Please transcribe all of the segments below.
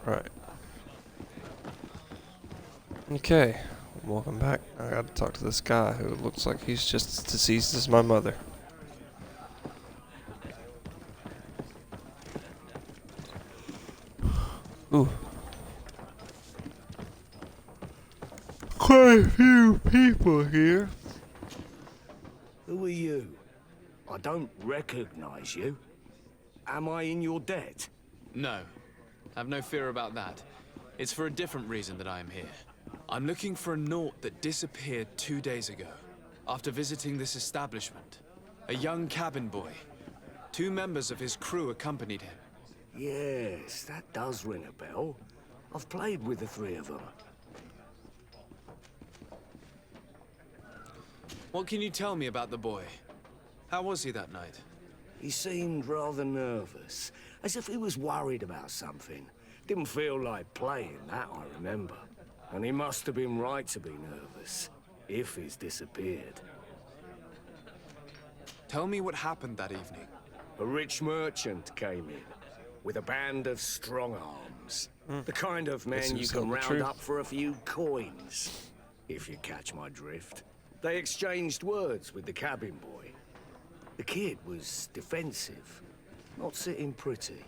Right. Okay. Welcome back. I gotta talk to this guy who looks like he's just as deceased as my mother. Ooh. Quite a few people here. Who are you? I don't recognize you. Am I in your debt? No. Have no fear about that. It's for a different reason that I am here. I'm looking for a Naut that disappeared 2 days ago, after visiting this establishment. A young cabin boy. 2 members of his crew accompanied him. Yes, that does ring a bell. I've played with the 3 of them. What can you tell me about the boy? How was he that night? He seemed rather nervous, as if he was worried about something. Didn't feel like playing, that I remember. And he must have been right to be nervous, if he's disappeared. Tell me what happened that evening. A rich merchant came in, with a band of strong arms. The kind of men you can round up for a few coins, if you catch my drift. They exchanged words with the cabin boy. The kid was defensive, not sitting pretty.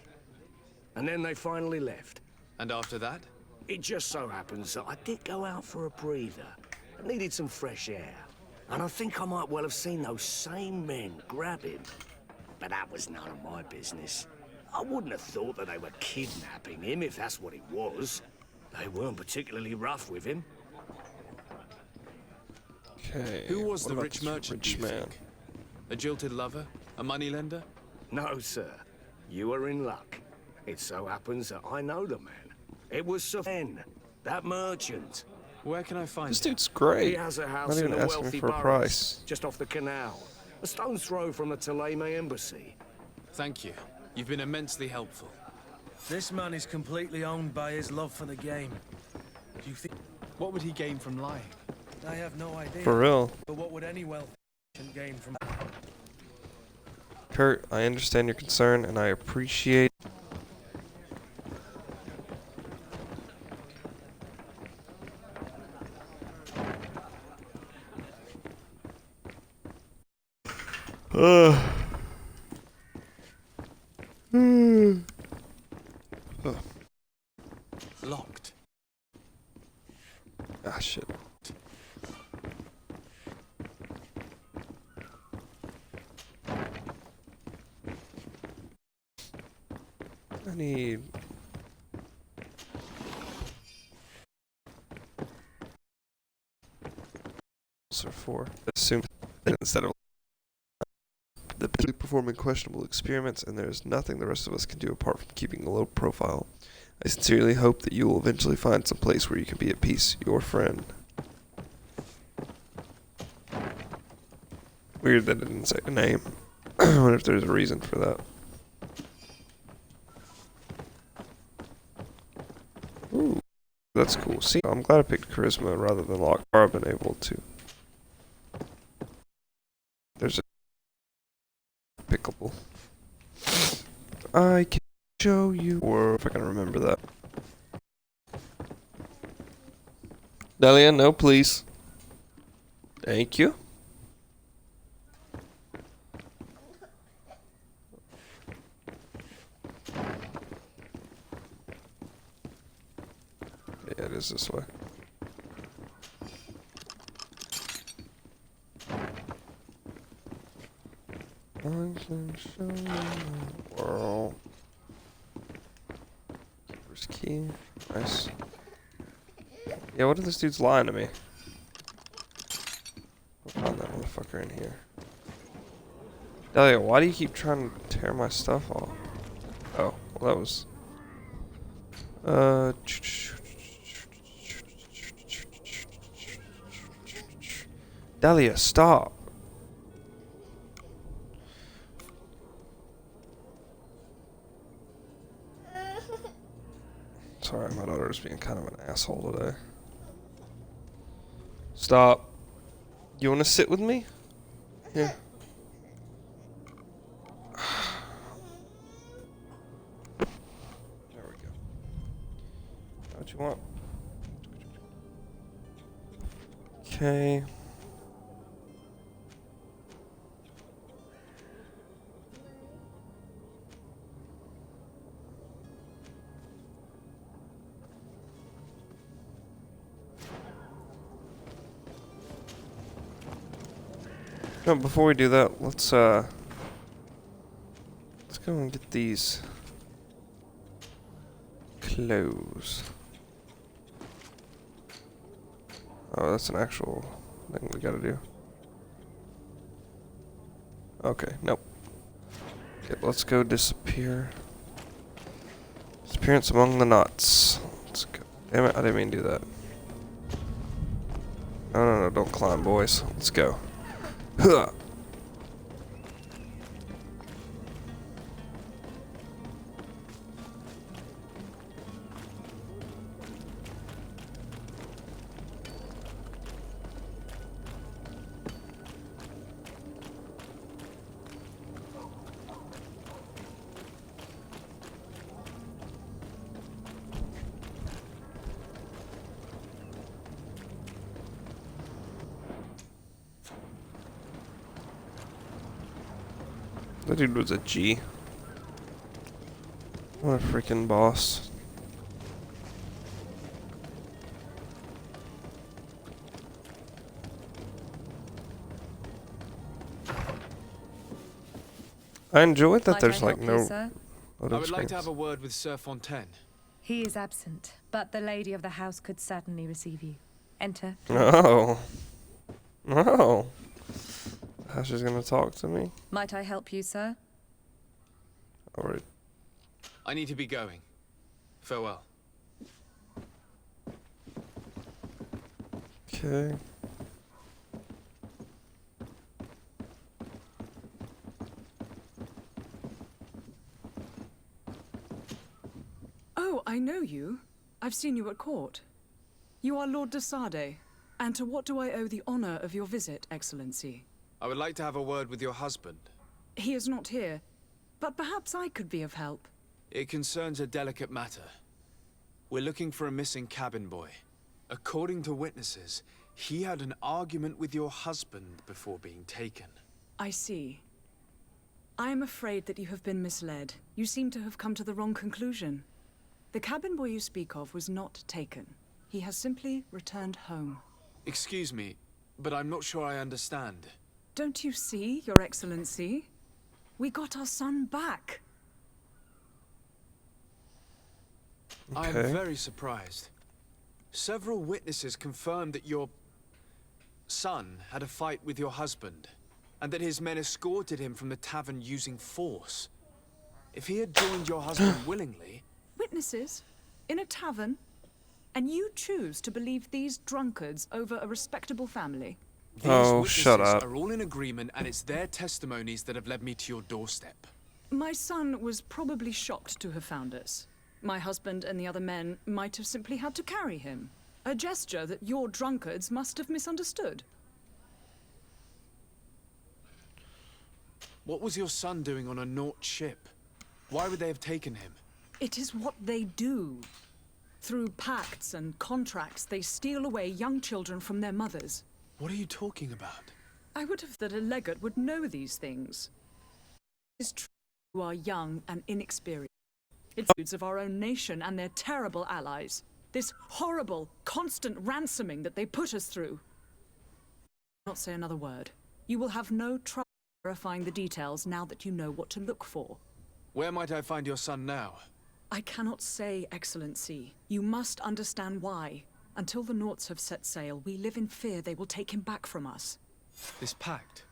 And then they finally left. And after that? It just so happens that I did go out for a breather. I needed some fresh air. And I think I might well have seen those same men grab him. But that was none of my business. I wouldn't have thought that they were kidnapping him, if that's what it was. They weren't particularly rough with him. Okay. Who was the rich merchant, do you think? A jilted lover? A moneylender? No, sir. You are in luck. It so happens that I know the man. It was Sven, that merchant. Where can I find This him? dude's great. He has a house Not even in a asking wealthy for a borough, price. just off the canal. A stone's throw from the Theleme embassy. Thank you. You've been immensely helpful. This man is completely owned by his love for the game. Do you think... What would he gain from lying? I have no idea. For real. But what would any wealthy gain from... Kurt, I understand your concern and I appreciate... Locked. Ah, shit. I need... or 4. Assume that instead of the performing questionable experiments, and there is nothing the rest of us can do apart from keeping a low profile. I sincerely hope that you will eventually find some place where you can be at peace. Your friend. Weird that it didn't say a name. I wonder if there's a reason for that. Ooh, that's cool. See, I'm glad I picked charisma rather than luck. I've been able to. There's a pickable. I can show you, or if I can remember that. Delia, no, please. Thank you. Yeah, it is this way. I can show you the world. Keeper's key. Nice. Yeah, what if this dude's lying to me? I'll find that motherfucker in here. Delia, why do you keep trying to tear my stuff off? Oh, well that was... Delia, stop! Sorry, my daughter's being kind of an asshole today. Stop. You want to sit with me? Here. There we go. you want? Okay. No, before we do that, let's go and get these clothes. Oh, that's an actual thing we gotta do. Okay, nope. Okay, let's go disappear. Disappearance among the knots. Let's go. Damn it, I didn't mean to do that. No, don't climb, boys. Let's go. Huh. That dude was a G. What a freaking boss. I enjoy that there's like no sir? I would like to have a word with Sir Fontaine. He is absent, but the lady of the house could certainly receive you. Enter. Oh. Oh. How she's gonna talk to me? Might I help you, sir? Alright. I need to be going. Farewell. Okay. Oh, I know you. I've seen you at court. You are Lord de Sade. And to what do I owe the honor of your visit, Excellency? I would like to have a word with your husband. He is not here, but perhaps I could be of help. It concerns a delicate matter. We're looking for a missing cabin boy. According to witnesses, he had an argument with your husband before being taken. I see. I am afraid that you have been misled. You seem to have come to the wrong conclusion. The cabin boy you speak of was not taken. He has simply returned home. Excuse me, but I'm not sure I understand. Don't you see, Your Excellency? We got our son back. I am Okay. very surprised. Several witnesses confirmed that your son had a fight with your husband, and that his men escorted him from the tavern using force. If he had joined your husband willingly... Witnesses? In a tavern? And you choose to believe these drunkards over a respectable family? These Oh, witnesses shut up. are all in agreement, and it's their testimonies that have led me to your doorstep. My son was probably shocked to have found us. My husband and the other men might have simply had to carry him. A gesture that your drunkards must have misunderstood. What was your son doing on a Naut ship? Why would they have taken him? It is what they do. Through pacts and contracts, they steal away young children from their mothers. What are you talking about? I would have thought a legate would know these things. It is true you are young and inexperienced. It's foods of our own nation and their terrible allies. This horrible, constant ransoming that they put us through. Not say another word. You will have no trouble verifying the details now that you know what to look for. Where might I find your son now? I cannot say, Excellency. You must understand why. Until the Nauts have set sail, we live in fear they will take him back from us. This pact.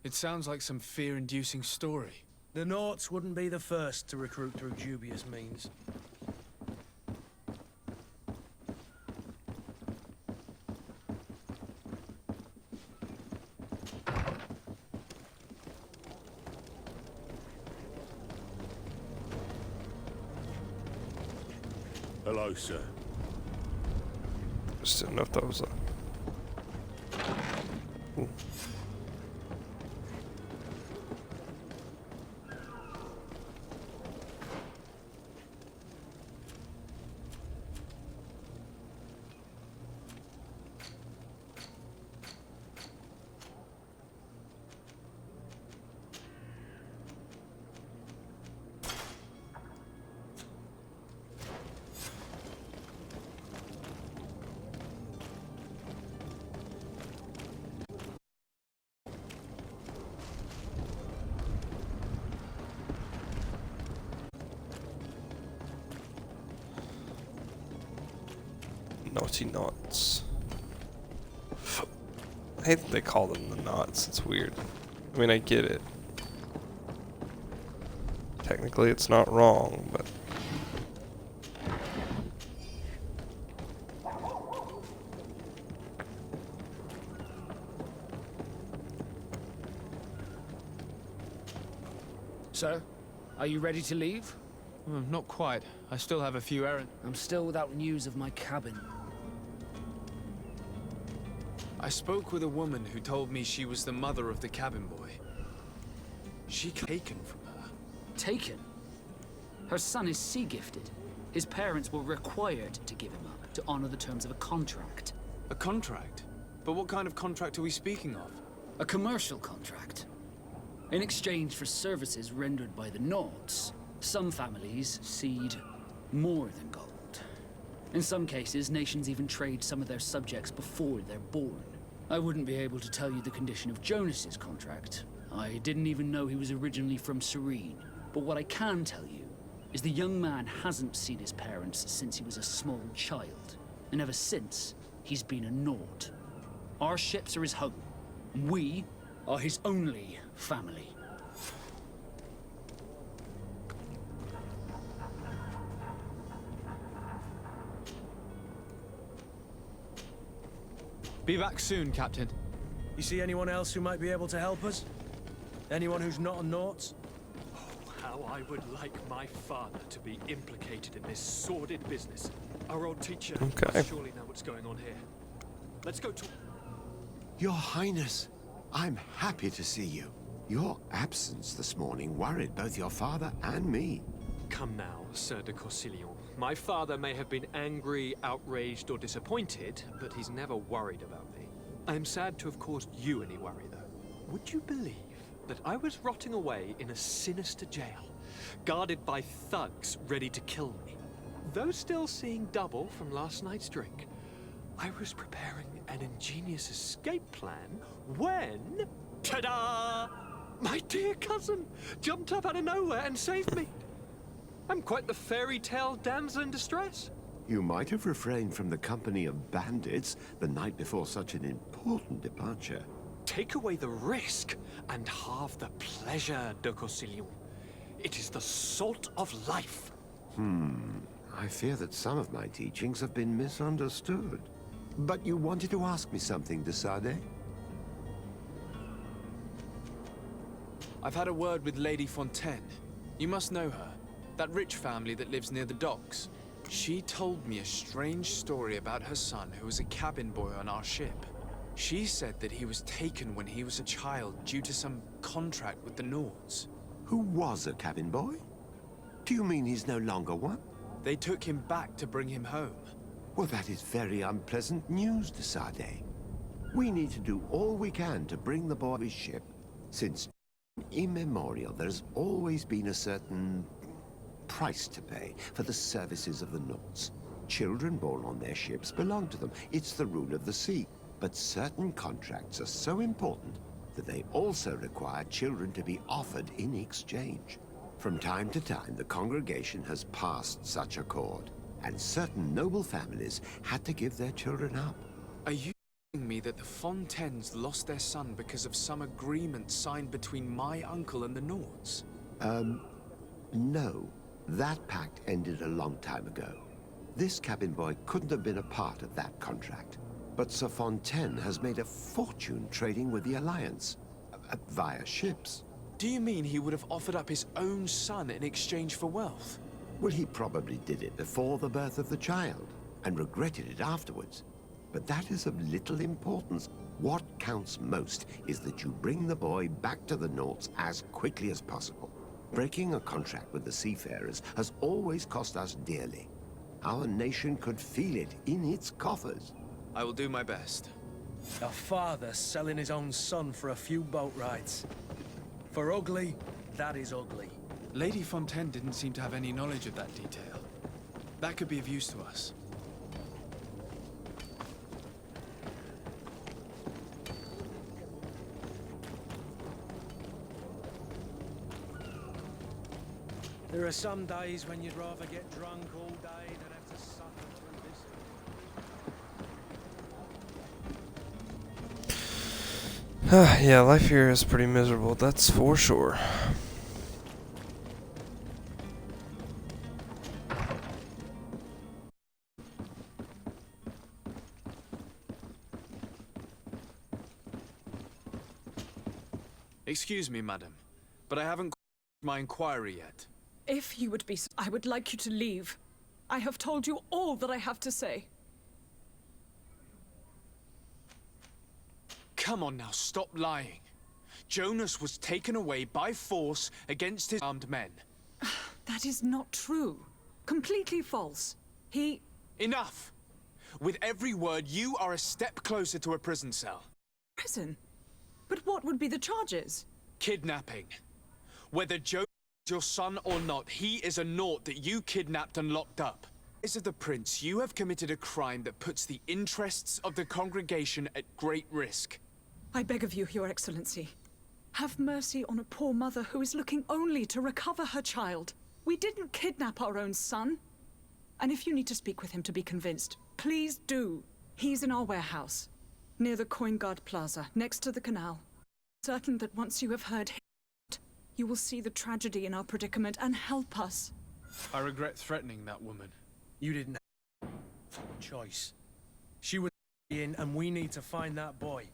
It sounds like some fear-inducing story. The Nauts wouldn't be the first to recruit through dubious means. Hello, sir. Just didn't know if that was a... Ooh. Naughty knots. I hate that they call them the knots. It's weird. I mean, I get it. Technically, it's not wrong, but... So, are you ready to leave? Not quite. I still have a few errands. I'm still without news of my cabin. I spoke with a woman who told me she was the mother of the cabin boy. She taken from her. Taken? Her son is sea-gifted. His parents were required to give him up to honor the terms of a contract. A contract? But what kind of contract are we speaking of? A commercial contract. In exchange for services rendered by the Nords, some families cede more than gold. In some cases, nations even trade some of their subjects before they're born. I wouldn't be able to tell you the condition of Jonas's contract. I didn't even know he was originally from Serene. But what I can tell you is the young man hasn't seen his parents since he was a small child. And ever since, he's been a Nord. Our ships are his home. We are his only family. Be back soon, Captain. You see anyone else who might be able to help us? Anyone who's not a Naut? How I would like my father to be implicated in this sordid business. Our old teacher must surely know what's going on here. Let's go talk. Your Highness, I'm happy to see you. Your absence this morning worried both your father and me. Come now, Sir de Corsillon. My father may have been angry, outraged, or disappointed, but he's never worried about me. I am sad to have caused you any worry, though. Would you believe that I was rotting away in a sinister jail, guarded by thugs ready to kill me? Though still seeing double from last night's drink, I was preparing an ingenious escape plan when... ta-da! My dear cousin jumped up out of nowhere and saved me. I'm quite the fairy tale damsel in distress. You might have refrained from the company of bandits the night before such an important departure. Take away the risk and halve the pleasure, de Corsillon. It is the salt of life. I fear that some of my teachings have been misunderstood. But you wanted to ask me something, de Sade? I've had a word with Lady Fontaine. You must know her. That rich family that lives near the docks. She told me a strange story about her son who was a cabin boy on our ship. She said that he was taken when he was a child due to some contract with the Nords. Who was a cabin boy? Do you mean he's no longer one? They took him back to bring him home. Well, that is very unpleasant news, de Sade. We need to do all we can to bring the boy his ship. Since immemorial, there's always been a certain price to pay for the services of the Nords. Children born on their ships belong to them. It's the rule of the sea. But certain contracts are so important that they also require children to be offered in exchange. From time to time, the congregation has passed such accord, and certain noble families had to give their children up. Are you telling me that the Fontaines lost their son because of some agreement signed between my uncle and the Nords? No. That pact ended a long time ago. This cabin boy couldn't have been a part of that contract. But Sir Fontaine has made a fortune trading with the Alliance, via ships. Do you mean he would have offered up his own son in exchange for wealth? Well, he probably did it before the birth of the child, and regretted it afterwards. But that is of little importance. What counts most is that you bring the boy back to the Nords as quickly as possible. Breaking a contract with the seafarers has always cost us dearly. Our nation could feel it in its coffers. I will do my best. A father selling his own son for a few boat rides. For ugly, that is ugly. Lady Fontaine didn't seem to have any knowledge of that detail. That could be of use to us. There are some days when you'd rather get drunk all day than have to suffer through this. Yeah, life here is pretty miserable, that's for sure. Excuse me, madam, but I haven't my inquiry yet. If you would be I would like you to leave. I have told you all that I have to say. Come on now, stop lying. Jonas was taken away by force against his armed men. That is not true. Completely false. He... Enough! With every word, you are a step closer to a prison cell. Prison? But what would be the charges? Kidnapping. Whether Jonas is your son or not, he is a naught that you kidnapped and locked up. As of the prince, you have committed a crime that puts the interests of the congregation at great risk. I beg of you, Your Excellency. Have mercy on a poor mother who is looking only to recover her child. We didn't kidnap our own son. And if you need to speak with him to be convinced, please do. He's in our warehouse, near the Coin Guard Plaza, next to the canal. Certain that once you have heard him, you will see the tragedy in our predicament and help us. I regret threatening that woman. You didn't have a choice. She was in, and we need to find that boy.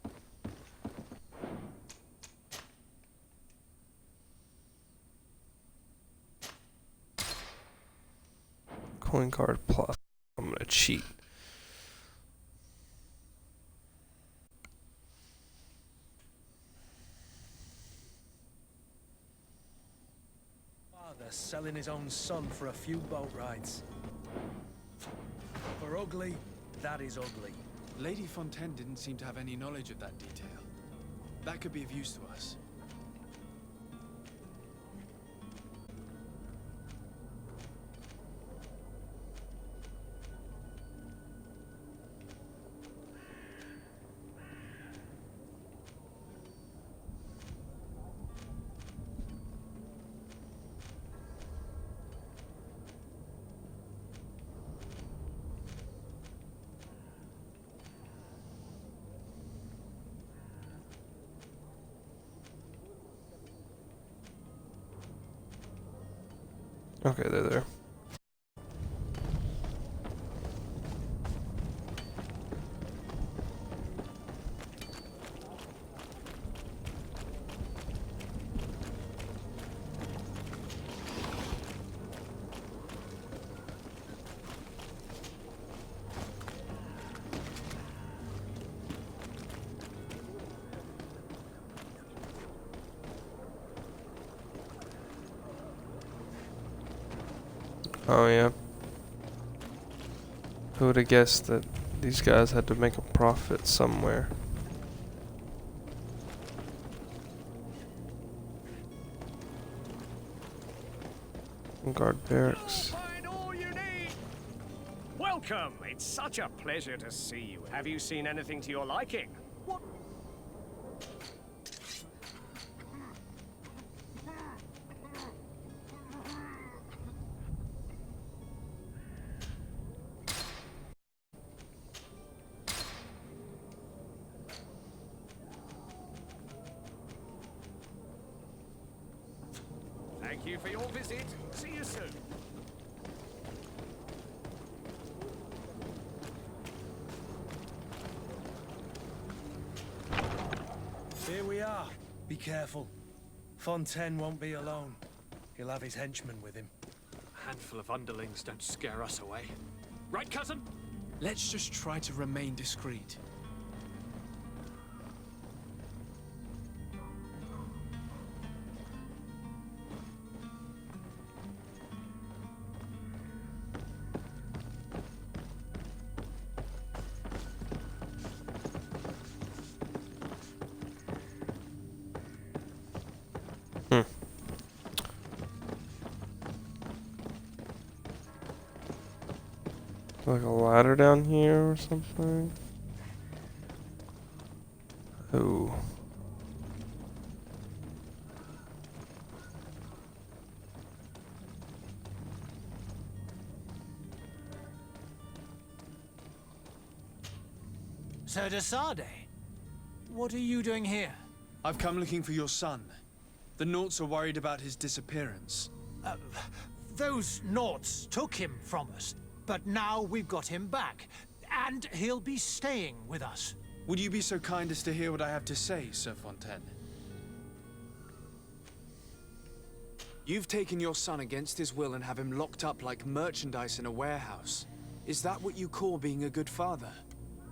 Coin card plus. I'm gonna cheat. Father selling his own son for a few boat rides. For ugly, that is ugly. Lady Fontaine didn't seem to have any knowledge of that detail. That could be of use to us. Okay, they're there. Oh yeah. Who would have guessed that these guys had to make a profit somewhere? Guard barracks. Find all you need. Welcome. It's such a pleasure to see you. Have you seen anything to your liking? What? Thank you for your visit. See you soon. Here we are. Be careful. Fontaine won't be alone. He'll have his henchmen with him. A handful of underlings don't scare us away. Right, cousin? Let's just try to remain discreet. Like a ladder down here or something? Oh. Sir de Sade, what are you doing here? I've come looking for your son. The Naughts are worried about his disappearance. Those Naughts took him from us, but now we've got him back, and he'll be staying with us. Would you be so kind as to hear what I have to say, Sir Fontaine? You've taken your son against his will and have him locked up like merchandise in a warehouse. Is that what you call being a good father?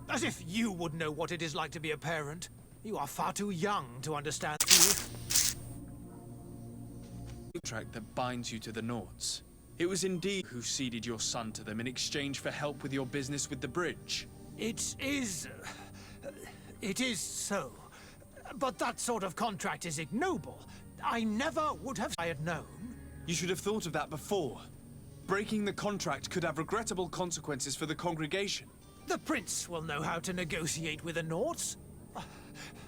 As if you would know what it is like to be a parent. You are far too young to understand the Contract that binds you to the Naughts. It was indeed who ceded your son to them in exchange for help with your business with the bridge. It is so. But that sort of contract is ignoble. I never would have I had known. You should have thought of that before. Breaking the contract could have regrettable consequences for the congregation. The prince will know how to negotiate with the Naughts.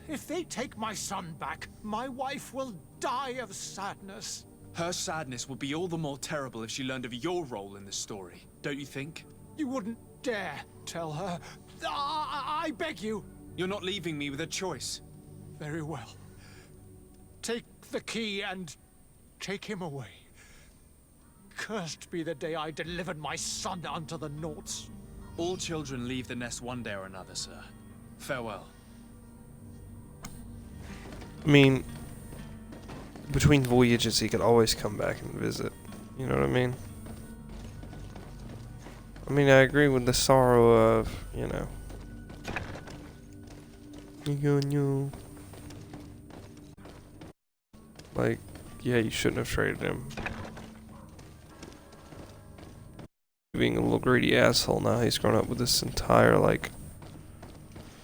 If they take my son back, my wife will die of sadness. Her sadness would be all the more terrible if she learned of your role in the story, don't you think? You wouldn't dare tell her. I beg you. You're not leaving me with a choice. Very well. Take the key and take him away. Cursed be the day I delivered my son unto the Naughts. All children leave the nest one day or another, sir. Farewell. I mean, between voyages, he could always come back and visit. You know what I mean? I mean, I agree with the sorrow of, you know. Like, yeah, you shouldn't have traded him. Being a little greedy asshole, now he's grown up with this entire, like,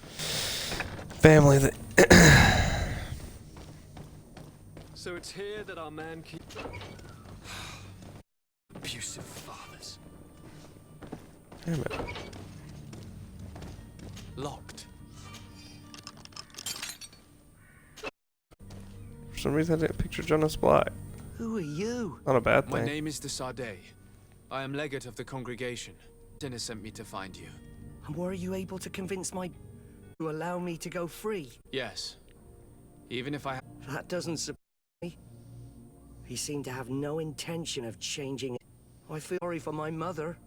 family that... So it's here that our man keeps... Abusive fathers. Damn it. Locked. For some reason I didn't picture Jonas Black. Who are you? Not a bad My thing. name is de Sardet. I am legate of the congregation. Dinner sent me to find you. And were you able to convince my... to allow me to go free? Yes. Even if I... That doesn't surprise me. He seemed to have no intention of changing it. I feel sorry for my mother.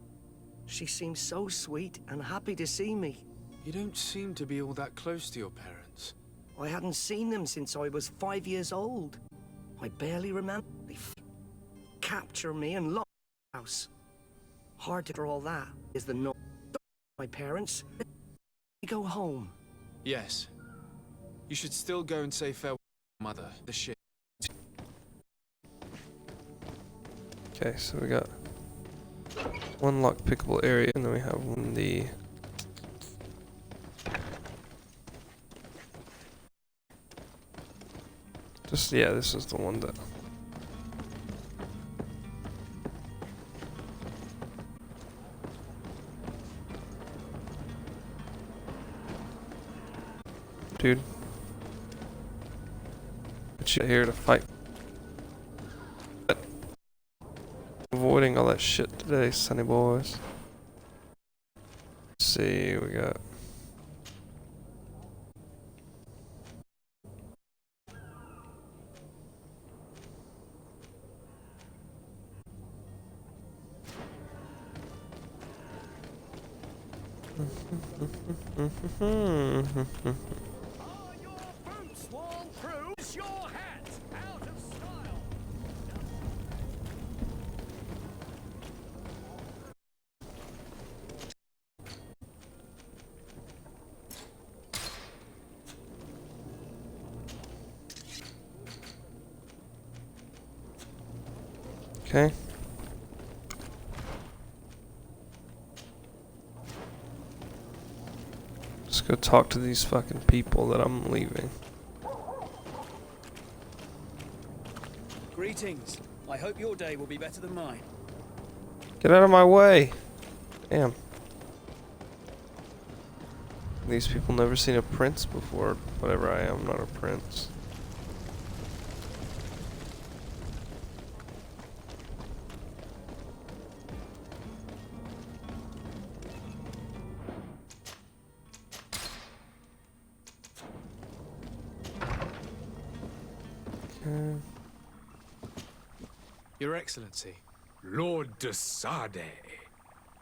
She seems so sweet and happy to see me. You don't seem to be all that close to your parents. I hadn't seen them since I was 5 years old. I barely remember. They capture me and lock the house. Hard to all that is the no. My parents. They go home. Yes. You should still go and say farewell to your mother. The shit. Okay, so we got one lock pickable area, and then we have one the... Just, yeah, this is the one that... Dude. But you're here to fight. Avoiding all that shit today, sunny boys. Let's see, we got... Okay. Let's go talk to these fucking people that I'm leaving. Greetings. I hope your day will be better than mine. Get out of my way! Damn. These people never seen a prince before. Whatever I am, not a prince. Your Excellency. Lord de Sade,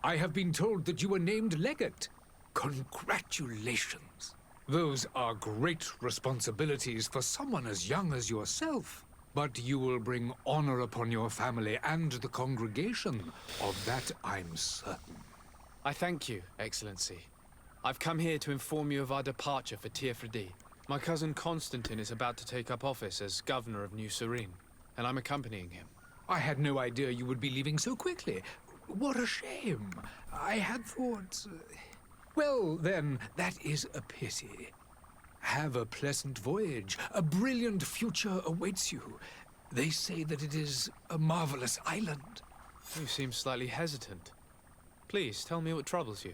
I have been told that you were named legate. Congratulations. Those are great responsibilities for someone as young as yourself. But you will bring honor upon your family and the congregation. Of that I'm certain. I thank you, Excellency. I've come here to inform you of our departure for Teerfredi. My cousin Constantine is about to take up office as governor of New Serene, and I'm accompanying him. I had no idea you would be leaving so quickly. What a shame. I had thought... Well, then, that is a pity. Have a pleasant voyage. A brilliant future awaits you. They say that it is a marvelous island. You seem slightly hesitant. Please, tell me what troubles you.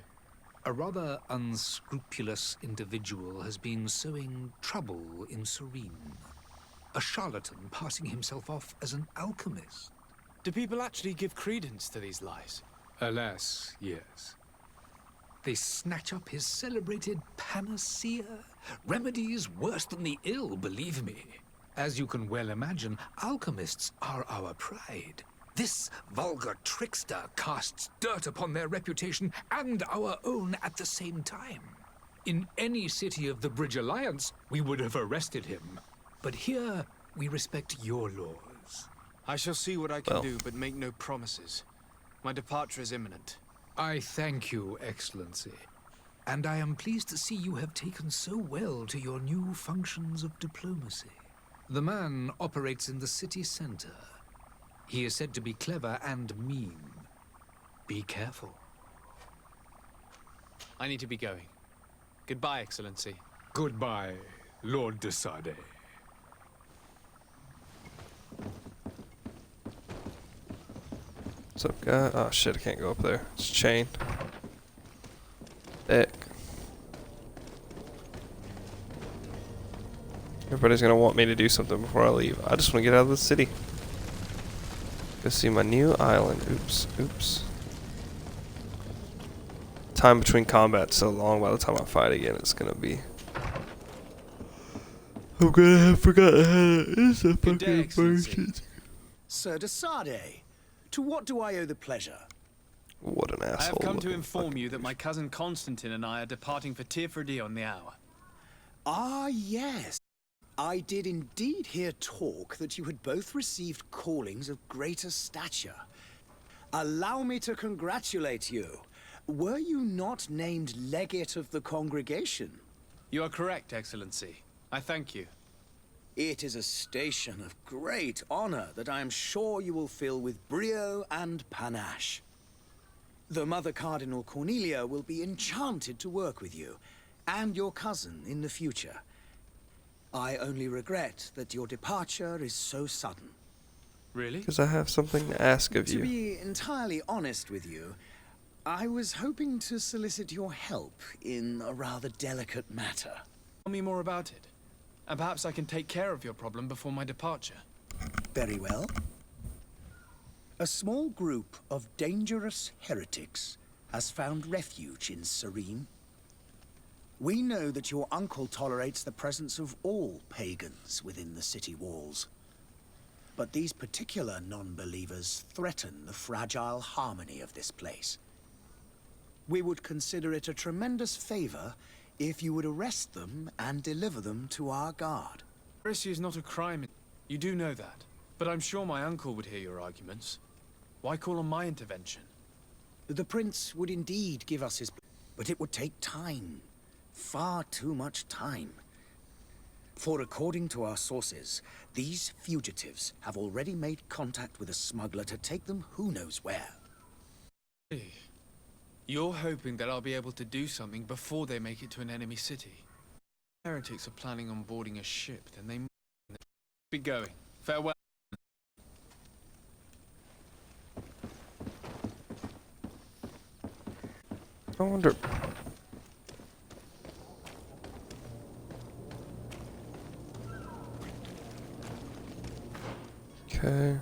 A rather unscrupulous individual has been sowing trouble in Serene. A charlatan passing himself off as an alchemist. Do people actually give credence to these lies? Alas, yes. They snatch up his celebrated panacea. Remedies worse than the ill, believe me. As you can well imagine, alchemists are our pride. This vulgar trickster casts dirt upon their reputation and our own at the same time. In any city of the Bridge Alliance, we would have arrested him. But here, we respect your laws. I shall see what I can do, but make no promises. My departure is imminent. I thank you, Excellency. And I am pleased to see you have taken so well to your new functions of diplomacy. The man operates in the city center. He is said to be clever and mean. Be careful. I need to be going. Goodbye, Excellency. Goodbye, Lord de Sade. What's up, guy? Oh shit, I can't go up there. It's chained. Heck. Everybody's gonna want me to do something before I leave. I just want to get out of the city. Go see my new island. Oops, oops. Time between combat's so long, by the time I fight again, it's gonna be... I'm gonna have forgotten how to use the fucking version. Sir de Sade, to what do I owe the pleasure? What an asshole. I have come to inform you that my cousin Constantine and I are departing for Teerfredi on the hour. Ah, yes. I did indeed hear talk that you had both received callings of greater stature. Allow me to congratulate you. Were you not named legate of the congregation? You are correct, Excellency. I thank you. It is a station of great honor that I am sure you will fill with brio and panache. The Mother Cardinal Cornelia will be enchanted to work with you, and your cousin in the future. I only regret that your departure is so sudden. Really? Because I have something to ask of you. To be entirely honest with you, I was hoping to solicit your help in a rather delicate matter. Tell me more about it, and perhaps I can take care of your problem before my departure. Very well. A small group of dangerous heretics has found refuge in Serene. We know that your uncle tolerates the presence of all pagans within the city walls. But these particular non-believers threaten the fragile harmony of this place. We would consider it a tremendous favor if you would arrest them and deliver them to our guard. Heresy is not a crime. You do know that. But I'm sure my uncle would hear your arguments. Why call on my intervention? The prince would indeed give us his... but it would take time. Far too much time. For according to our sources, these fugitives have already made contact with a smuggler to take them who knows where. You're hoping that I'll be able to do something before they make it to an enemy city. Heretics are planning on boarding a ship, then they be going. Farewell. I wonder... Okay.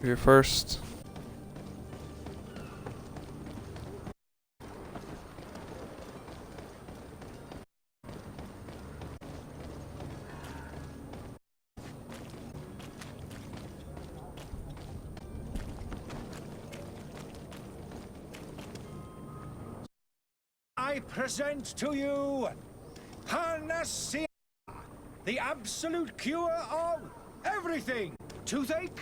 You're first. I present to you Panacea, the absolute cure of everything. Toothache,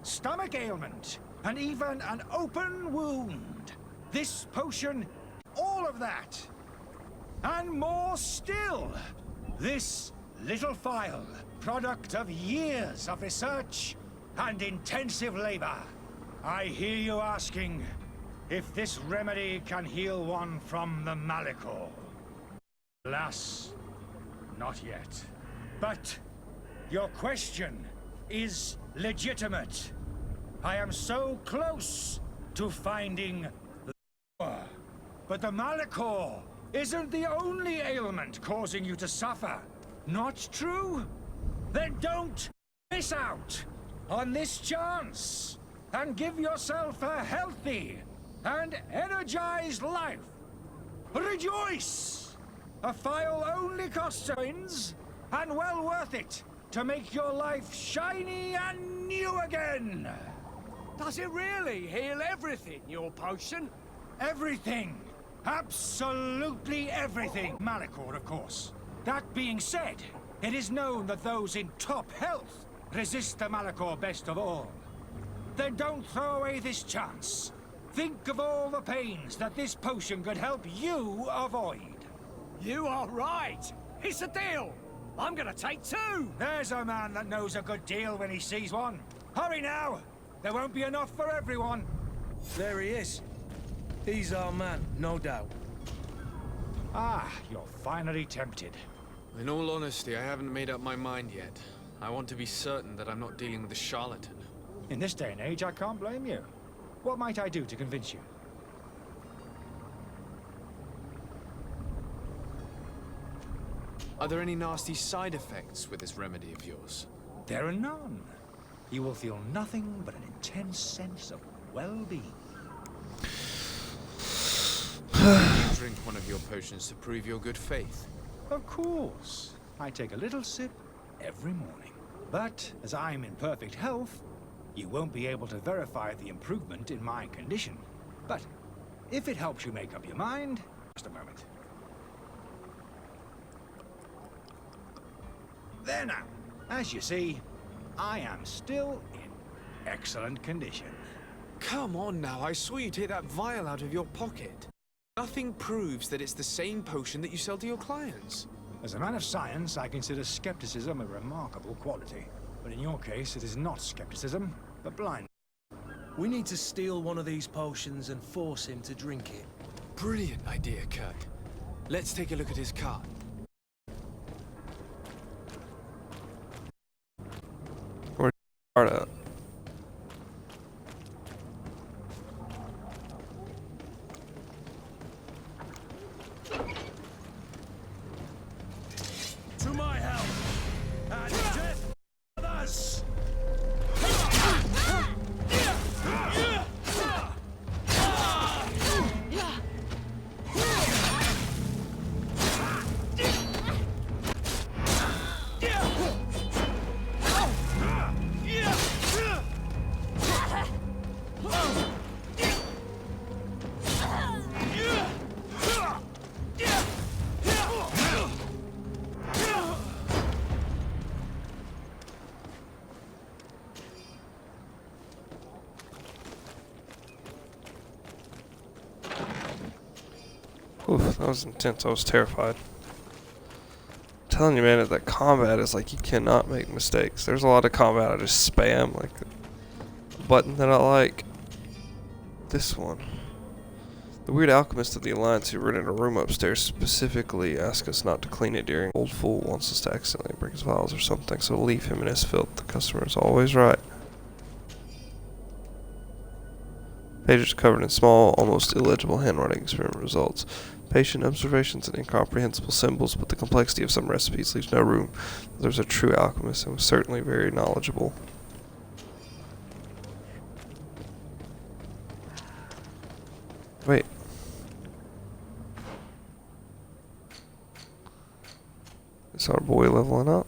stomach ailment, and even an open wound. This potion, all of that. And more still. This little phial, product of years of research and intensive labor. I hear you asking if this remedy can heal one from the Malachor. Alas, not yet. But your question is legitimate. I am so close to finding the cure. But the Malachor isn't the only ailment causing you to suffer. Not true? Then don't miss out on this chance and give yourself a healthy and energized life. Rejoice! A phial only costs coins, and well worth it to make your life shiny and new again. Does it really heal everything, your potion? Everything. Absolutely everything. Malachor, of course. That being said, it is known that those in top health resist the Malachor best of all. Then don't throw away this chance. Think of all the pains that this potion could help you avoid. You are right. It's a deal. I'm gonna take 2. There's a man that knows a good deal when he sees one. Hurry now. There won't be enough for everyone. There he is. He's our man, no doubt. Ah, you're finally tempted. In all honesty, I haven't made up my mind yet. I want to be certain that I'm not dealing with a charlatan. In this day and age, I can't blame you. What might I do to convince you? Are there any nasty side effects with this remedy of yours? There are none. You will feel nothing but an intense sense of well-being. Do you drink one of your potions to prove your good faith? Of course. I take a little sip every morning. But as I'm in perfect health, you won't be able to verify the improvement in my condition. But if it helps you make up your mind, just a moment. There now. As you see, I am still in excellent condition. Come on now, I saw you take that vial out of your pocket. Nothing proves that it's the same potion that you sell to your clients. As a man of science, I consider skepticism a remarkable quality. But in your case, it is not skepticism, but blind. We need to steal one of these potions and force him to drink it. Brilliant idea, Kirk. Let's take a look at his cart. Where's your cart at? To my help, and death with us! Oof, that was intense. I was terrified. I'm telling you, man, that combat is like you cannot make mistakes. There's a lot of combat I just spam, like a button that I like. This one. The weird alchemist of the Alliance who rented a room upstairs specifically asked us not to clean it during Old Fool wants us to accidentally break his vials or something, so leave him in his filth. The customer is always right. Pages covered in small, almost illegible handwriting experiment results. Patient observations and incomprehensible symbols, but the complexity of some recipes leaves no room. There's a true alchemist and was certainly very knowledgeable. Wait. Is our boy leveling up?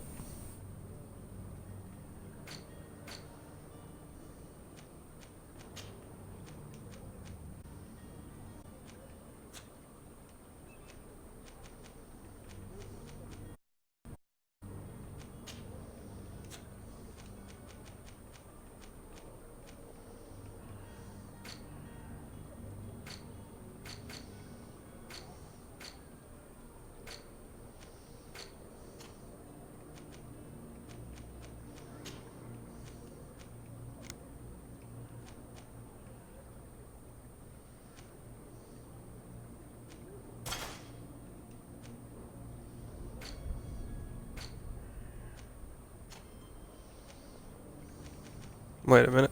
Wait a minute.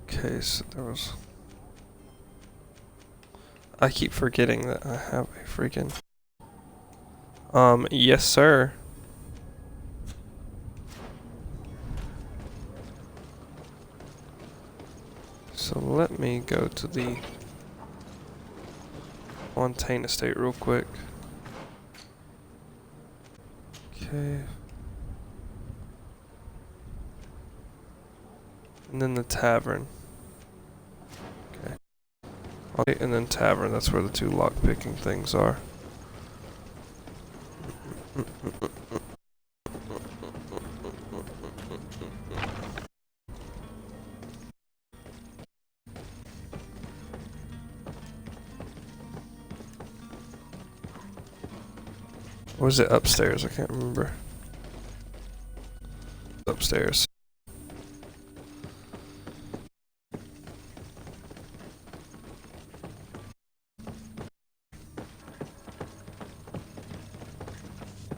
Okay, so there was... I keep forgetting that I have a freaking... yes sir. So let me go to the Fontaine estate real quick. Okay. And then the tavern. Okay. Okay, and then tavern, that's where the two lock-picking things are. Or was it upstairs? I can't remember. Upstairs.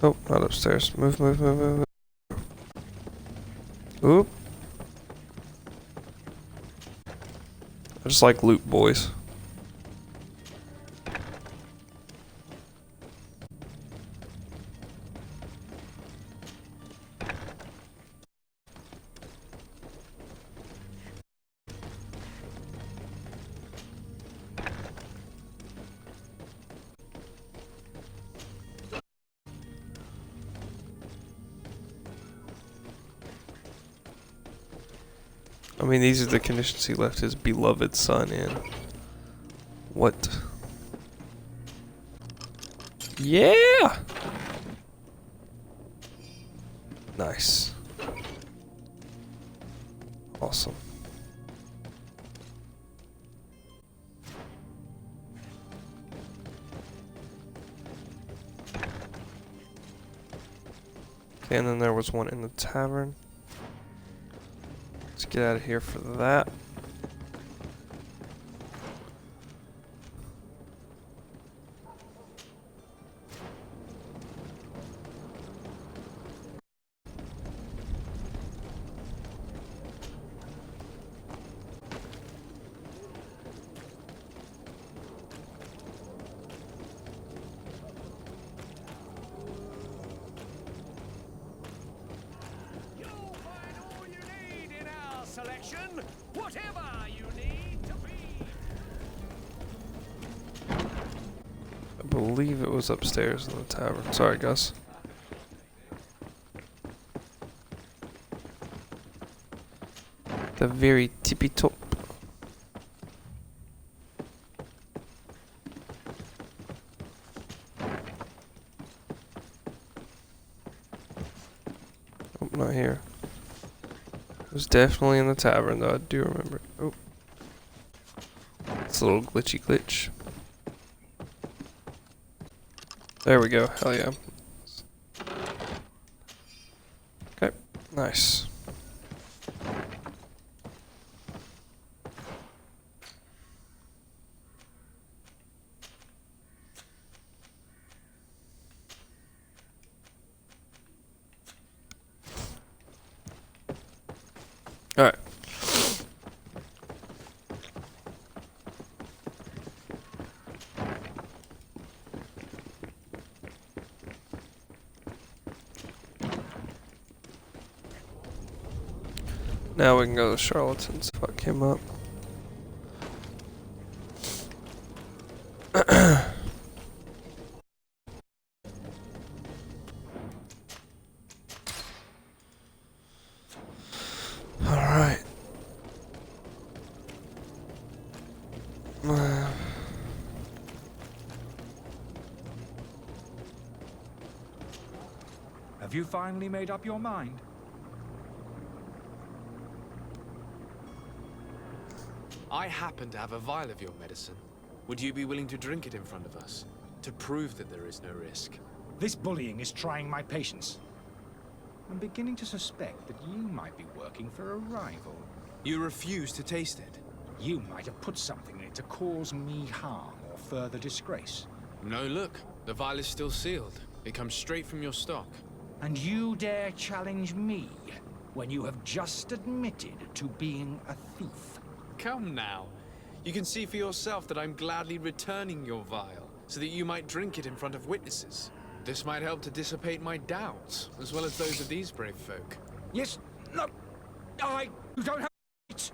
Oh, not upstairs. Move, move, move, move, move. Oop. I just like loot, boys. I mean, these are the conditions he left his beloved son in. What? Yeah! Nice. Awesome. Okay, and then there was one in the tavern. Let's get out of here for that. Selection, whatever you need to be. I believe it was upstairs in the tavern. Sorry, Gus. The very tippy top. Oh, not here. It was definitely in the tavern, though. I do remember. Oh. It's a little glitchy glitch. There we go. Hell yeah. Okay. Nice. Alright. Now we can go to Charlatans. Fuck him up. Alright. Have you finally made up your mind? I happen to have a vial of your medicine. Would you be willing to drink it in front of us? To prove that there is no risk? This bullying is trying my patience. I'm beginning to suspect that you might be working for a rival. You refuse to taste it? You might have put something in it to cause me harm or further disgrace. No, look. The vial is still sealed. It comes straight from your stock. And you dare challenge me? when you have just admitted to being a thief? Come now. You can see for yourself that I'm gladly returning your vial, so that you might drink it in front of witnesses. This might help to dissipate my doubts, as well as those of these brave folk. Yes, no, you don't have it.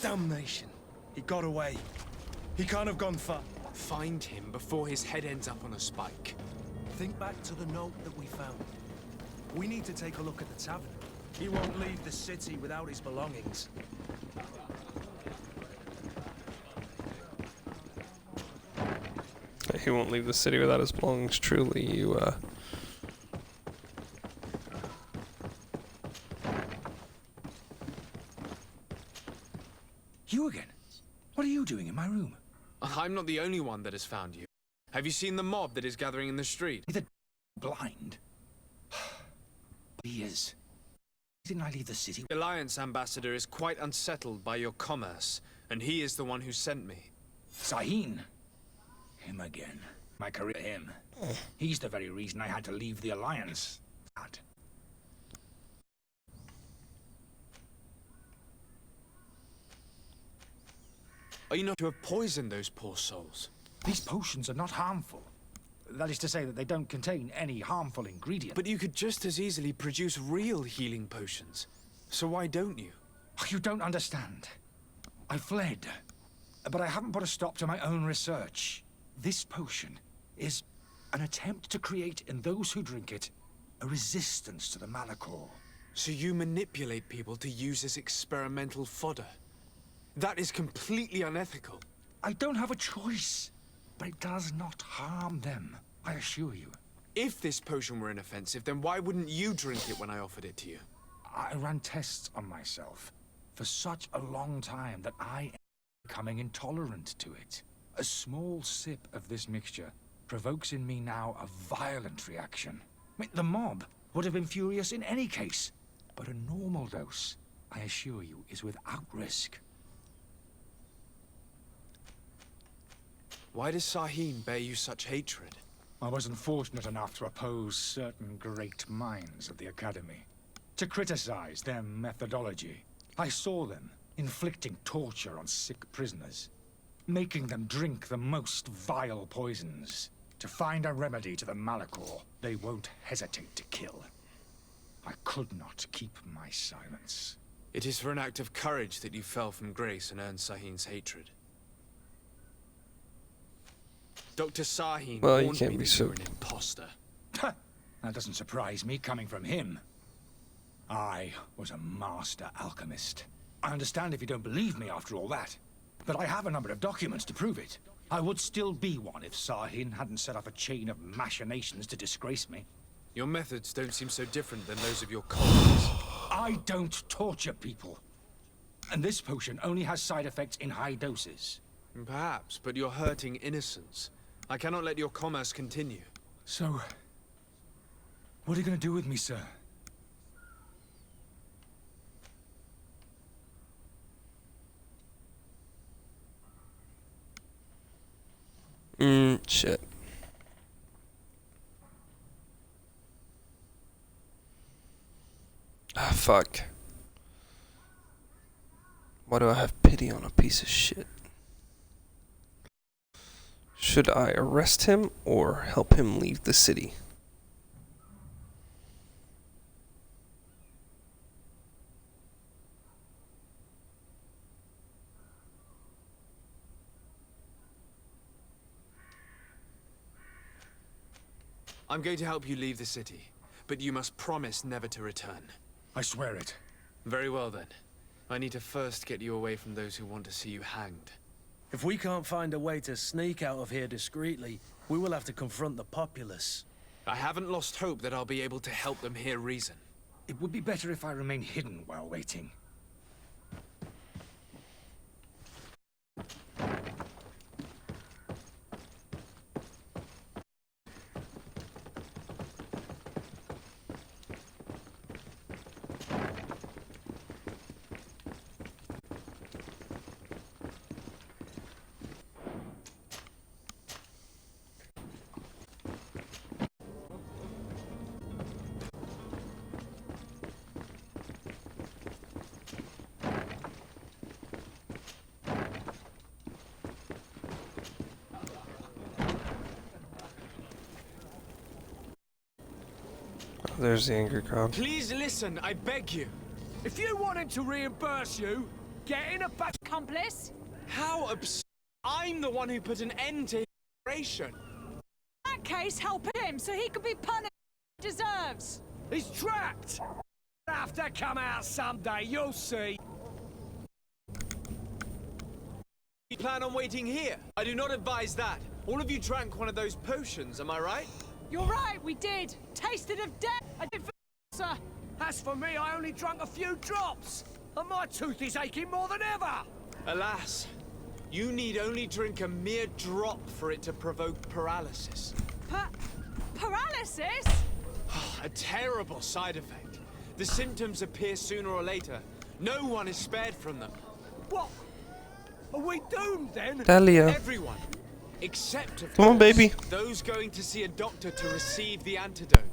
Damnation. He got away. He can't have gone far. Find him before his head ends up on a spike. Think back to the note that we found. We need to take a look at the tavern. He won't leave the city without his belongings. He won't leave the city without his belongings. Truly, you, You again? What are you doing in my room? I'm not the only one that has found you. Have you seen the mob that is gathering in the street? The blind? He is. Didn't I leave the city? The Alliance ambassador is quite unsettled by your commerce, and he is the one who sent me. Sahin. Him again. My career, him. He's the very reason I had to leave the Alliance. That. Are you not to have poisoned those poor souls? These potions are not harmful. That is to say that they don't contain any harmful ingredient. But you could just as easily produce real healing potions. So why don't you? You don't understand. I fled. But I haven't put a stop to my own research. This potion is an attempt to create in those who drink it a resistance to the Malachor. So you manipulate people to use as experimental fodder? That is completely unethical. I don't have a choice, but it does not harm them, I assure you. If this potion were inoffensive, then why wouldn't you drink it when I offered it to you? I ran tests on myself for such a long time that I am becoming intolerant to it. A small sip of this mixture provokes in me now a violent reaction. I mean, the mob would have been furious in any case, but a normal dose, I assure you, is without risk. Why does Sahin bear you such hatred? I wasn't fortunate enough to oppose certain great minds at the Academy. To criticize their methodology. I saw them inflicting torture on sick prisoners. Making them drink the most vile poisons. To find a remedy to the Malachor they won't hesitate to kill. I could not keep my silence. It is for an act of courage that you fell from grace and earned Sahin's hatred. Dr. Sahin well, you warned can't me be that so... you're an imposter. That doesn't surprise me coming from him. I was a master alchemist. I understand if you don't believe me after all that. But I have a number of documents to prove it. I would still be one if Sahin hadn't set up a chain of machinations to disgrace me. Your methods don't seem so different than those of your colleagues. I don't torture people. And this potion only has side effects in high doses. Perhaps, but you're hurting innocents. I cannot let your commerce continue. So, what are you going to do with me, sir? Shit. Ah, fuck. Why do I have pity on a piece of shit? Should I arrest him or help him leave the city? I'm going to help you leave the city, but you must promise never to return. I swear it. Very well then. I need to first get you away from those who want to see you hanged. If we can't find a way to sneak out of here discreetly, we will have to confront the populace. I haven't lost hope that I'll be able to help them hear reason. It would be better if I remain hidden while waiting. There's the angry crowd. Please listen, I beg you. If you want him to reimburse you, get in a back. Accomplice? How absurd. I'm the one who put an end to his operation. In that case, help him so he can be punished he deserves. He's trapped. Have to come out someday, you'll see. You plan on waiting here? I do not advise that. All of you drank one of those potions, am I right? You're right, we did. Tasted of death. I did for sir. As for me, I only drunk a few drops. And my tooth is aching more than ever. Alas, you need only drink a mere drop for it to provoke paralysis. Paralysis? A terrible side effect. The symptoms appear sooner or later. No one is spared from them. What? Are we doomed then? Dahlia. Everyone. Except, of Come on, course, baby. those going to see a doctor to receive the antidote.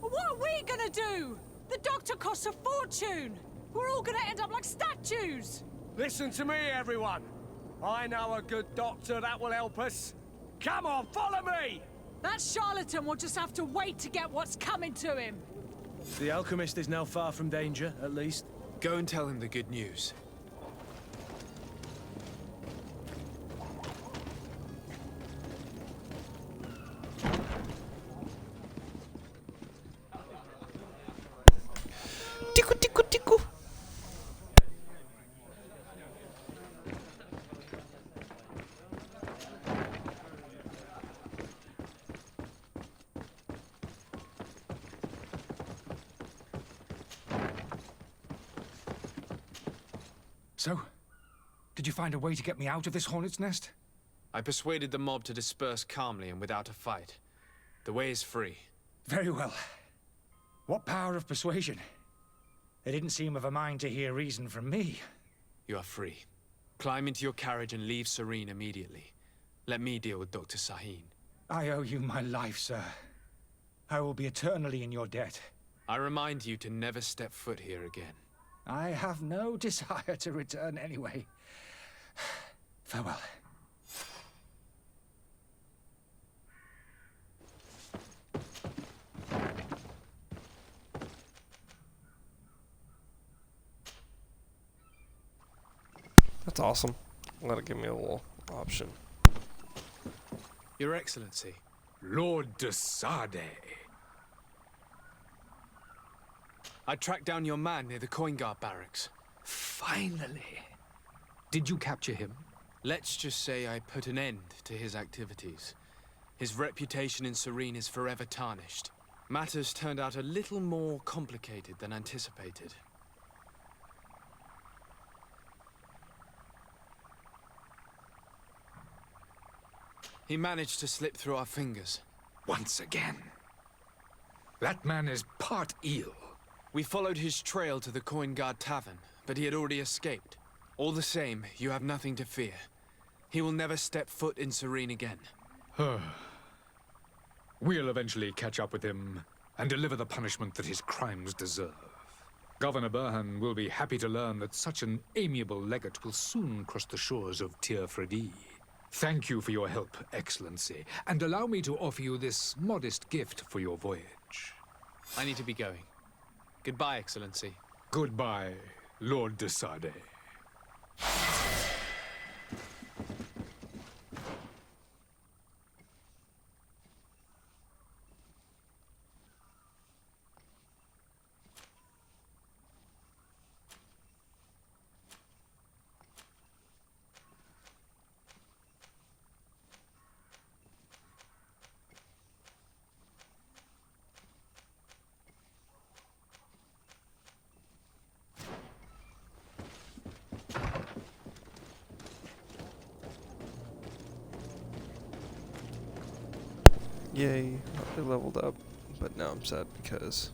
What are we gonna do? The doctor costs a fortune. We're all gonna end up like statues. Listen to me, everyone. I know a good doctor that will help us. Come on, follow me! That charlatan will just have to wait to get what's coming to him. The alchemist is now far from danger, at least. Go and tell him the good news. Tiku tiku tiku. So, did you find a way to get me out of this hornet's nest? I persuaded the mob to disperse calmly and without a fight. The way is free. Very well. What power of persuasion? They didn't seem of a mind to hear reason from me. You are free. Climb into your carriage and leave Serene immediately. Let me deal with Dr. Sahin. I owe you my life, sir. I will be eternally in your debt. I remind you to never step foot here again. I have no desire to return anyway. Farewell. That's awesome. That'll give me a little option. Your Excellency. Lord de Sade. I tracked down your man near the Coin Guard barracks. Finally. Did you capture him? Let's just say I put an end to his activities. His reputation in Serene is forever tarnished. Matters turned out a little more complicated than anticipated. He managed to slip through our fingers. Once again. That man is part eel. We followed his trail to the Coin Guard Tavern, but he had already escaped. All the same, you have nothing to fear. He will never step foot in Serene again. We'll eventually catch up with him and deliver the punishment that his crimes deserve. Governor Burhan will be happy to learn that such an amiable legate will soon cross the shores of Tir Fredi. Thank you for your help, Excellency, and allow me to offer you this modest gift for your voyage. I need to be going. Goodbye, Excellency. Goodbye, Lord de Sade. Yay, I leveled up, but now I'm sad because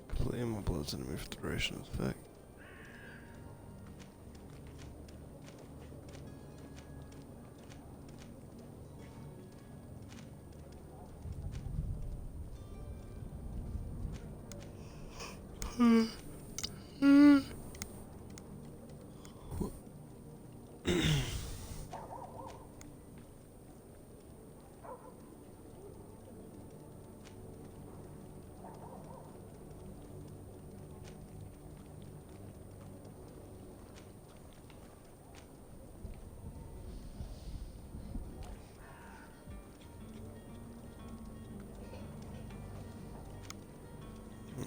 completely immobilize enemy for the duration of the effect.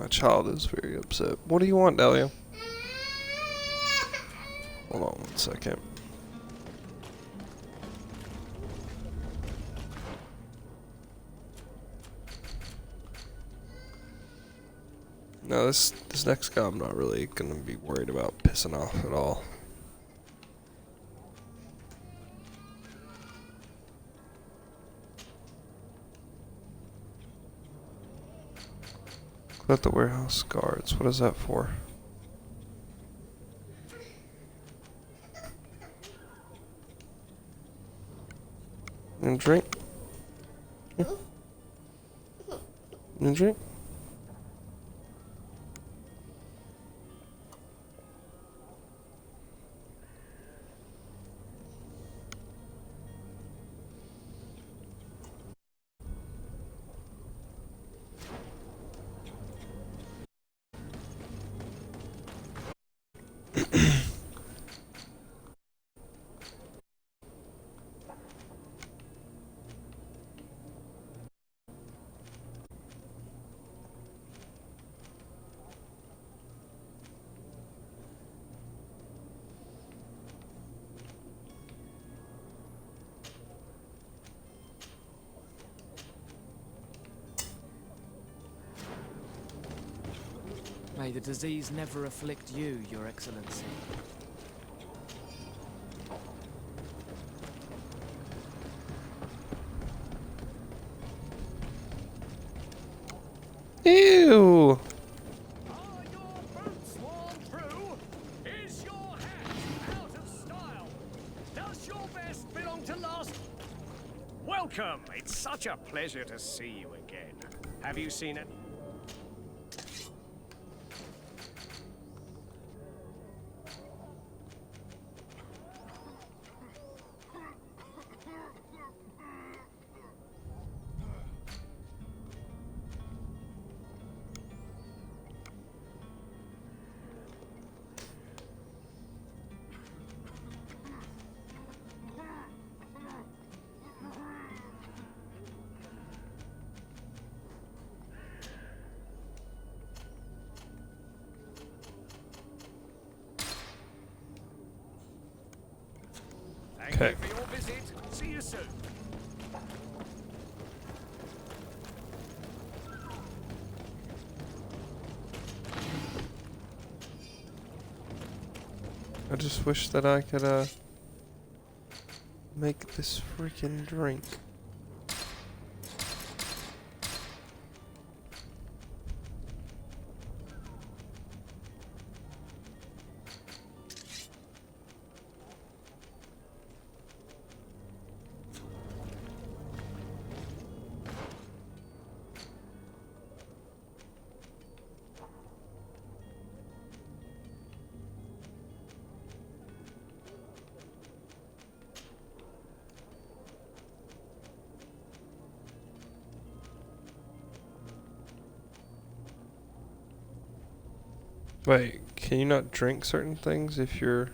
My child is very upset. What do you want, Delia? Hold on 1 second. No, this next guy I'm not really gonna be worried about pissing off at all. About the warehouse guards, what is that for? And drink? And drink? May the disease never afflict you, Your Excellency. Ew! Are your boots worn through? Is your hat out of style? Does your vest belong to last? Welcome! It's such a pleasure to see you again. Have you seen it? Okay. Thank you for your visit. See you soon. I just wish that I could, make this freaking drink. Wait, can you not drink certain things if you're...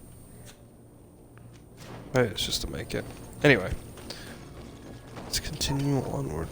Wait, it's just to make it. Anyway. Let's continue onward.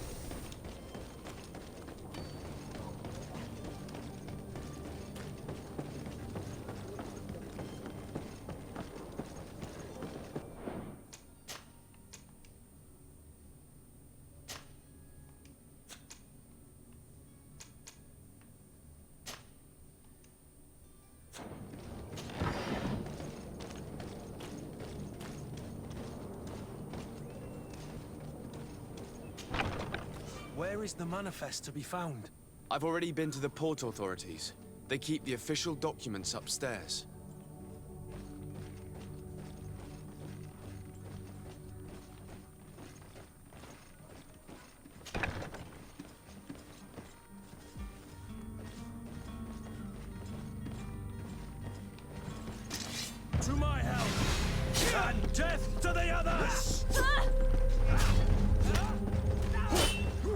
Where is the manifest to be found? I've already been to the port authorities. They keep the official documents upstairs. To my help! And death to the others!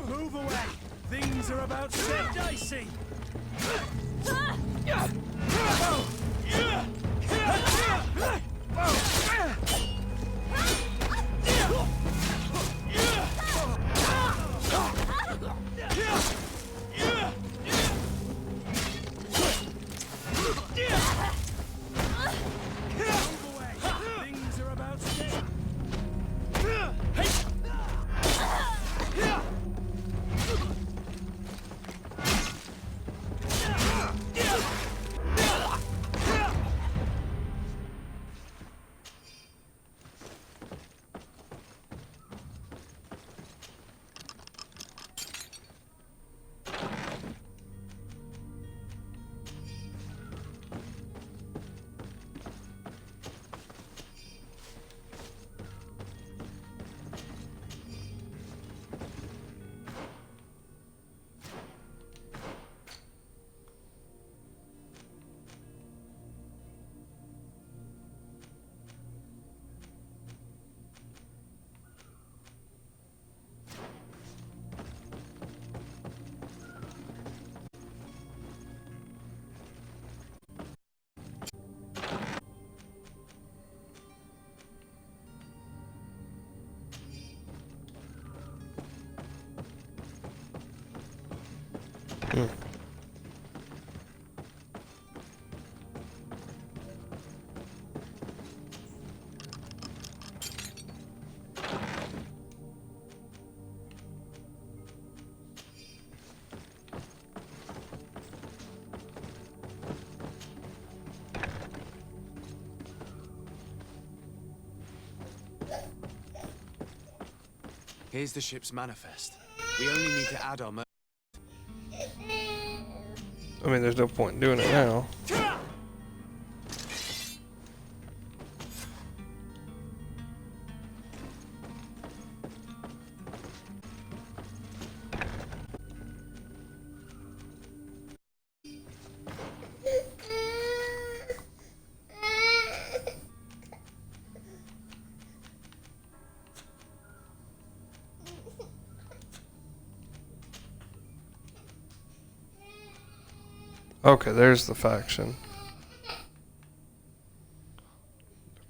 Move away! Things are about to get dicey! Hmm. Here's the ship's manifest. We only need to add our I mean, there's no point in doing it now. Okay, there's the faction.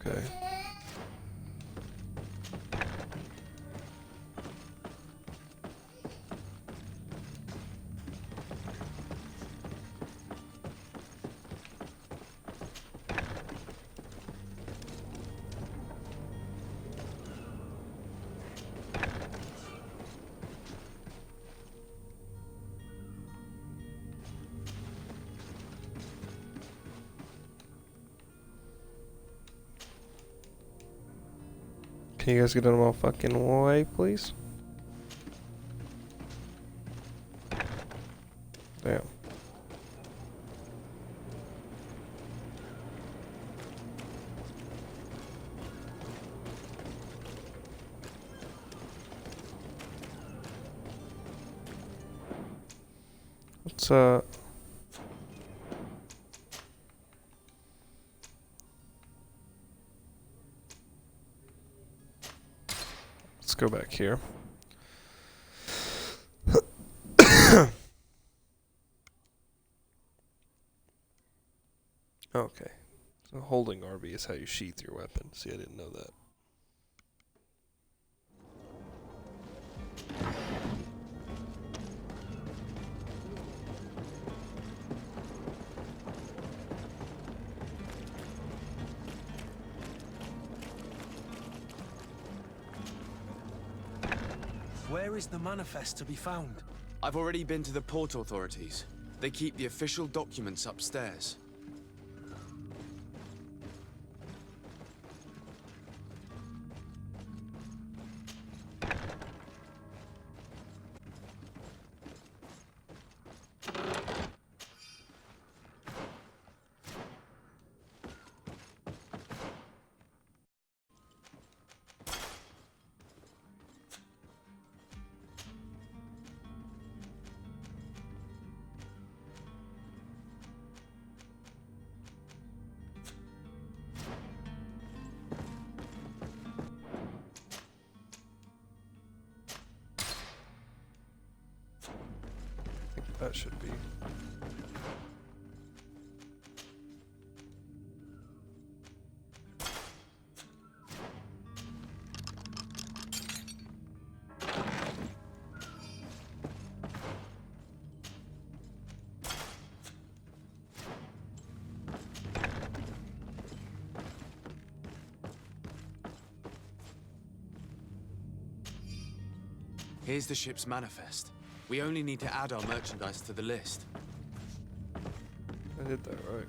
Okay. Can you guys get out of my fucking way, please? Damn. Let's go back here. Okay. So holding RB is how you sheath your weapon. See, I didn't know that. Where is the manifest to be found? I've already been to the port authorities. They keep the official documents upstairs. That should be. Here's the ship's manifest. We only need to add our merchandise to the list. I did that right.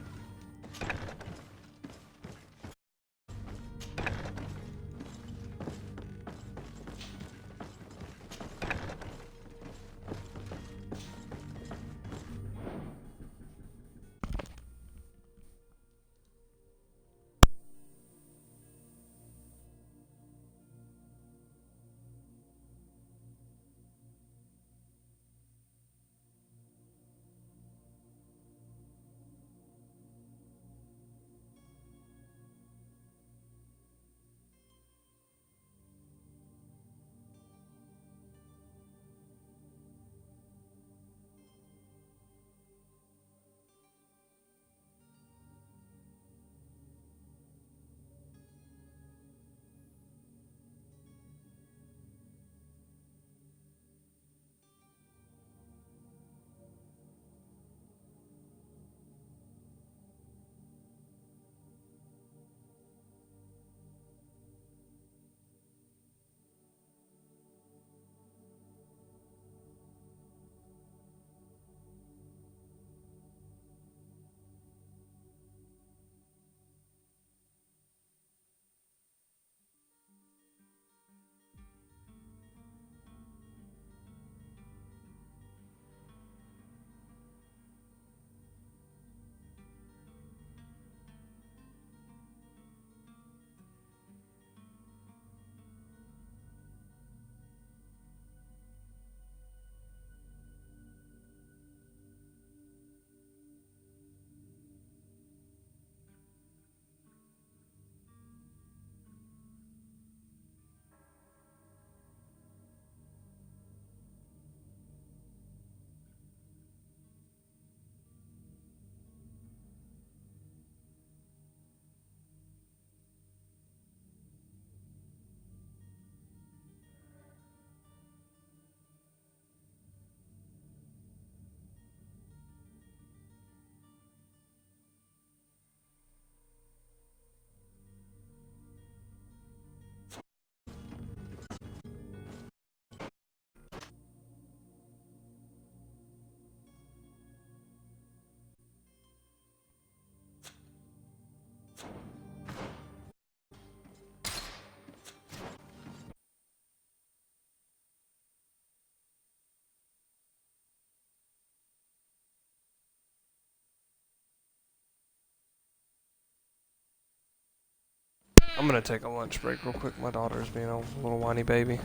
I'm gonna take a lunch break real quick. My daughter's being a little whiny baby.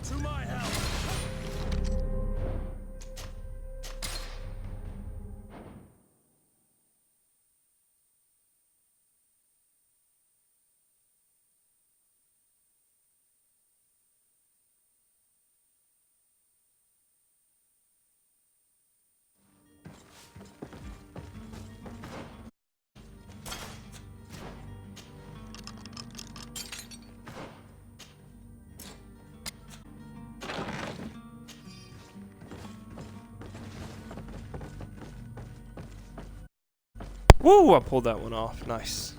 To my help! Woo! I pulled that one off. Nice.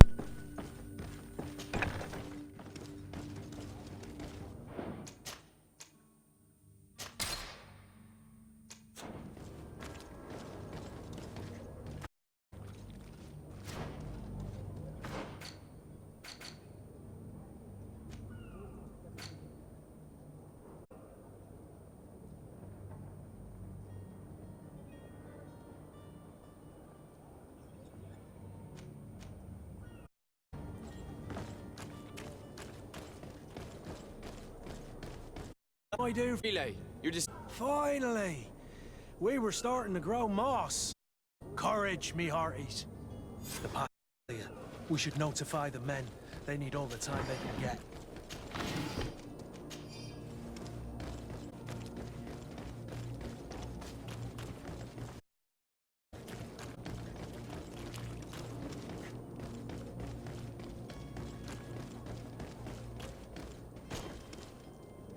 I do. Relay, you're just... Finally! We were starting to grow moss. Courage, me hearties. The path clear. We should notify the men. They need all the time they can get.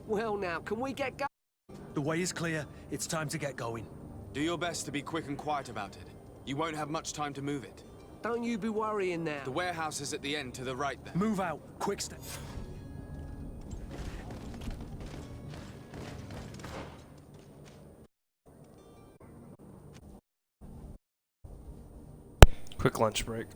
Well now, can we get going? The way is clear. It's time to get going. Do your best to be quick and quiet about it. You won't have much time to move it. Don't you be worrying now. The warehouse is at the end to the right there. Move out. Quick step. Quick lunch break.